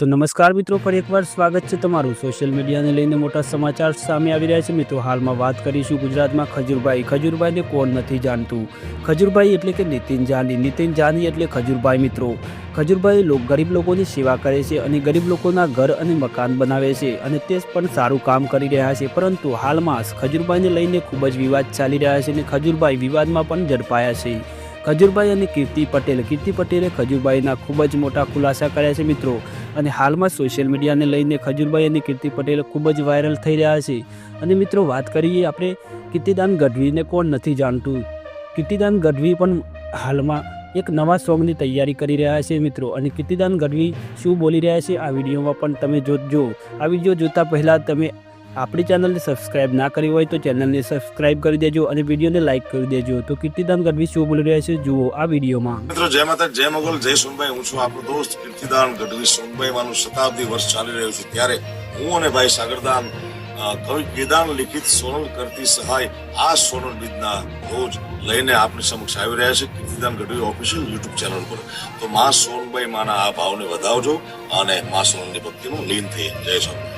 તો નમસ્કાર મિત્રો, ફરી એકવાર સ્વાગત છે તમારું સોશિયલ મીડિયાને લઈને મોટા સમાચાર સામે આવી રહ્યા છે મિત્રો. હાલમાં વાત કરીશું ગુજરાતમાં ખજૂરભાઈને કોણ નથી જાણતું. ખજૂરભાઈ એટલે કે નીતિન જાની એટલે ખજૂરભાઈ મિત્રો. ખજૂરભાઈ ગરીબ લોકોની સેવા કરે છે અને ગરીબ લોકોના ઘર અને મકાન બનાવે છે અને તે પણ સારું કામ કરી રહ્યા છે. પરંતુ હાલમાં ખજૂરભાઈને લઈને ખૂબ જ વિવાદ ચાલી રહ્યા છે અને ખજૂરભાઈ વિવાદમાં પણ ઝડપાયા છે. ખજૂરભાઈ અને કીર્તિ પટેલે ખજૂરભાઈના ખૂબ જ મોટા ખુલાસા કર્યા છે મિત્રો. અને હાલમાં સોશિયલ મીડિયાને લઈને ખજૂરભાઈ અને કીર્તિ પટેલ ખૂબ જ વાયરલ થઈ રહ્યા છે. અને મિત્રો વાત કરીએ આપણે કીર્તિદાન ગઢવીને કોણ નથી જાણતું. કીર્તિદાન ગઢવી પણ હાલમાં એક નવા સોંગની તૈયારી કરી રહ્યા છે મિત્રો. અને કીર્તિદાન ગઢવી શું બોલી રહ્યા છે આ વિડીયોમાં પણ તમે જોજો. આ વિડીયો જોતા પહેલાં તમે આપણી ચેનલને સબસ્ક્રાઇબ ના કરી હોય તો ચેનલને સબસ્ક્રાઇબ કરી દેજો અને વિડીયોને લાઇક કરી દેજો. તો કીર્તિદાન ગઢવી શું બોલી રહ્યા છે જુઓ આ વિડીયોમાં. મિત્રો જય માતા, જય મોગલ, જય સોનભાઈ. હું છું આપણો દોસ્ત કીર્તિદાન ગઢવી. સોનભાઈ માનું શતાબ્દી વર્ષ ચાલી રહ્યું છે ત્યારે હું અને ભાઈ સાગરદાન કવિ કીર્તિદાન લિખિત સોનલ કરતી સહાય આ સોનલ બીજના રોજ લઈને આપની સમક્ષ આવી રહ્યા છે Kirtidan Gadhvi official YouTube channel પર. તો માં સોનભાઈ માના આ ભાવને વધાવજો અને માં સોનલની ભક્તિનું લીન થઈ. જય સોનભાઈ.